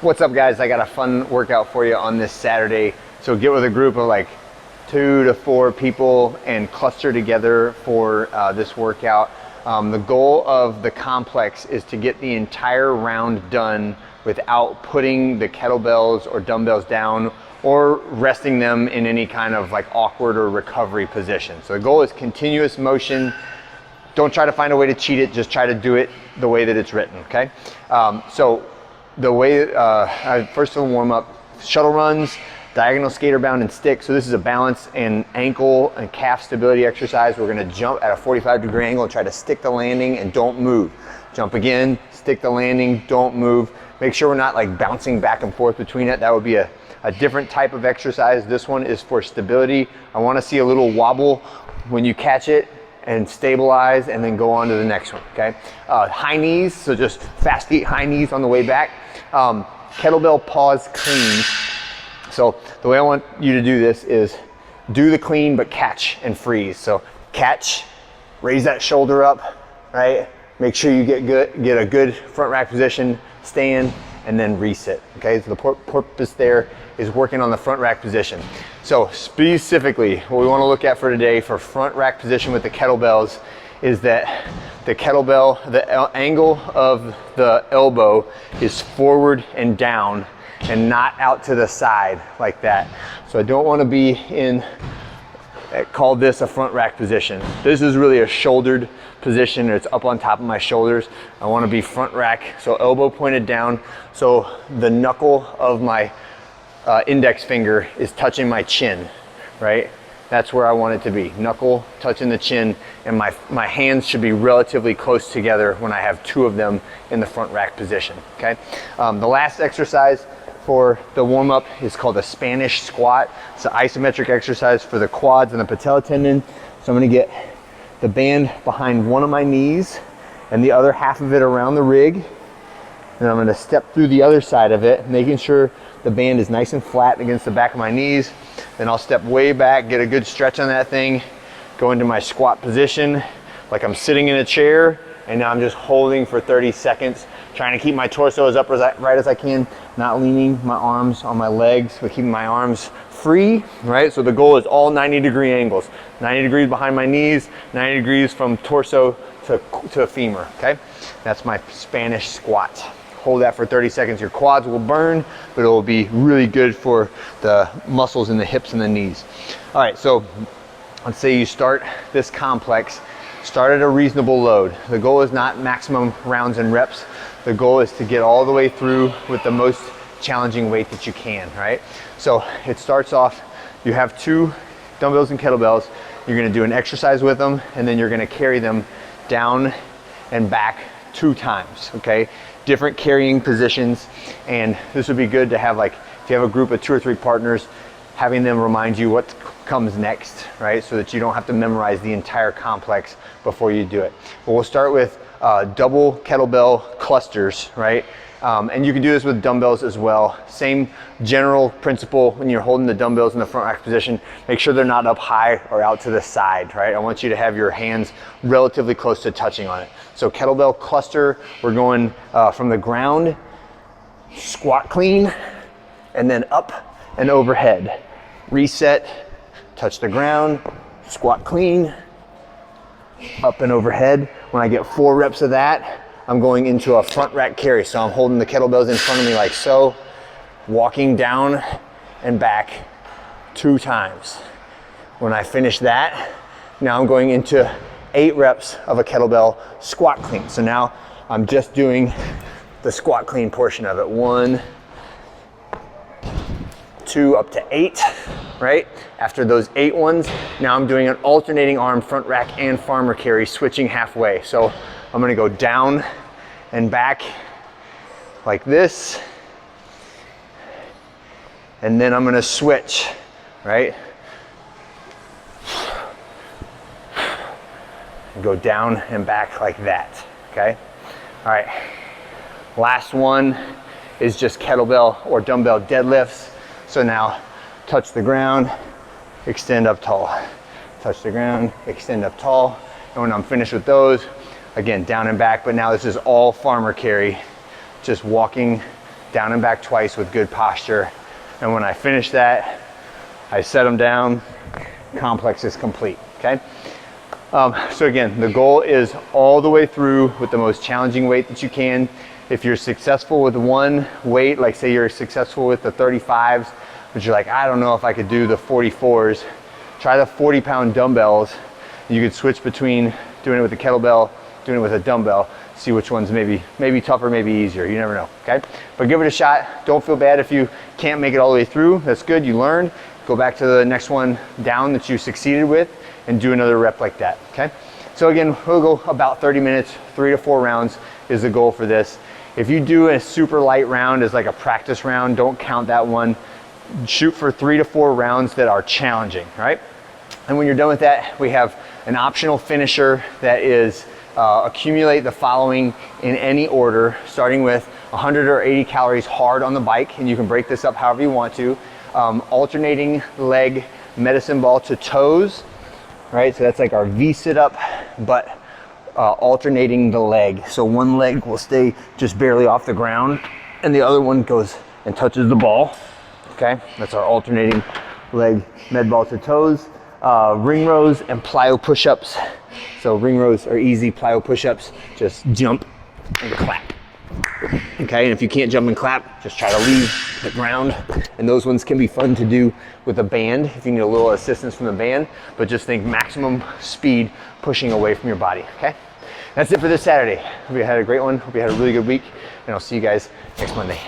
What's up, guys? I got a fun workout for you on this Saturday. So get with a group of like 2 to 4 people and cluster together for this workout. The goal of the complex is to get the entire round done without putting the kettlebells or dumbbells down or resting them in any kind of like awkward or recovery position. So the goal is continuous motion. Don't try to find a way to cheat it, just try to do it the way that it's written, okay? So the way, I first of all warm up, shuttle runs, diagonal skater bound and stick. So this is a balance and ankle and calf stability exercise. We're gonna jump at a 45-degree angle and try to stick the landing and don't move. Jump again, stick the landing, don't move. Make sure we're not like bouncing back and forth between it. That would be a different type of exercise. This one is for stability. I wanna see a little wobble when you catch it and stabilize and then go on to the next one, okay? High knees, so just fast feet, high knees on the way back. Kettlebell pause clean. So the way I want you to do this is do the clean but catch and freeze. So catch, raise that shoulder up, right? Make sure you get a good front rack position, stand, and then reset, okay? So the purpose there is working on the front rack position. So specifically, what we wanna look at for today for front rack position with the kettlebells is that the kettlebell, the angle of the elbow is forward and down and not out to the side like that. So I don't wanna be in, call this a front rack position. This is really a shouldered position. It's up on top of my shoulders. I wanna be front rack, so elbow pointed down. So the knuckle of my index finger is touching my chin, right? That's where I want it to be. Knuckle touching the chin, and my hands should be relatively close together when I have 2 of them in the front rack position, okay? The last exercise for the warm-up is called a Spanish squat. It's an isometric exercise for the quads and the patella tendon. So I'm gonna get the band behind one of my knees and the other half of it around the rig. And I'm gonna step through the other side of it, making sure the band is nice and flat against the back of my knees. Then I'll step way back, get a good stretch on that thing, go into my squat position like I'm sitting in a chair, and now I'm just holding for 30 seconds, trying to keep my torso as upright as I can, not leaning my arms on my legs, but keeping my arms free, right? So the goal is all 90-degree angles. 90 degrees behind my knees, 90 degrees from torso to femur, okay? That's my Spanish squat. Hold that for 30 seconds. Your quads will burn, but it will be really good for the muscles in the hips and the knees. All right, so let's say you start this complex, start at a reasonable load. The goal is not maximum rounds and reps. The goal is to get all the way through with the most challenging weight that you can, right? So it starts off, you have 2 dumbbells and kettlebells. You're gonna do an exercise with them, and then you're gonna carry them down and back 2 times, okay? Different carrying positions, and this would be good to have, like, if you have a group of 2 or 3 partners, having them remind you what comes next, right? So that you don't have to memorize the entire complex before you do it. But we'll start with double kettlebell clusters, right? And you can do this with dumbbells as well. Same general principle when you're holding the dumbbells in the front rack position. Make sure they're not up high or out to the side, right? I want you to have your hands relatively close to touching on it. So kettlebell cluster, we're going from the ground, squat clean, and then up and overhead. Reset, touch the ground, squat clean, up and overhead. When I get 4 reps of that, I'm going into a front rack carry. So I'm holding the kettlebells in front of me like so, walking down and back 2 times. When I finish that, now I'm going into 8 reps of a kettlebell squat clean. So now I'm just doing the squat clean portion of it. 1, 2, up to 8, right? After those 8 ones, now I'm doing an alternating arm front rack and farmer carry, switching halfway. So I'm gonna go down and back like this, and then I'm gonna switch, right? And go down and back like that, okay? All right, last one is just kettlebell or dumbbell deadlifts. So now touch the ground, extend up tall. Touch the ground, extend up tall. And when I'm finished with those, again, down and back, but now this is all farmer carry, just walking down and back twice with good posture. And when I finish that, I set them down, complex is complete, okay? So again, the goal is all the way through with the most challenging weight that you can. If you're successful with one weight, like say you're successful with the 35s, but you're like, I don't know if I could do the 44s, try the 40-pound dumbbells. You could switch between doing it with a kettlebell, doing it with a dumbbell, see which one's maybe tougher, maybe easier, you never know, okay? But give it a shot. Don't feel bad if you can't make it all the way through. That's good, you learned. Go back to the next one down that you succeeded with and do another rep like that, okay? So again, we'll go about 30 minutes, 3 to 4 rounds is the goal for this. If you do a super light round as like a practice round, don't count that one. Shoot for 3 to 4 rounds that are challenging, right? And when you're done with that, we have an optional finisher that is accumulate the following in any order, starting with 100 or 80 calories hard on the bike, and you can break this up however you want to. Alternating leg medicine ball to toes, right? So that's like our V sit-up, but alternating the leg. So one leg will stay just barely off the ground, and the other one goes and touches the ball, okay? That's our alternating leg med ball to toes. Ring rows and plyo push-ups. So ring rows are easy, plyo push-ups, just jump and clap. Okay, and if you can't jump and clap, just try to leave the ground. And those ones can be fun to do with a band if you need a little assistance from the band, but just think maximum speed pushing away from your body, okay? That's it for this Saturday. Hope you had a great one. Hope you had a really good week, and I'll see you guys next Monday.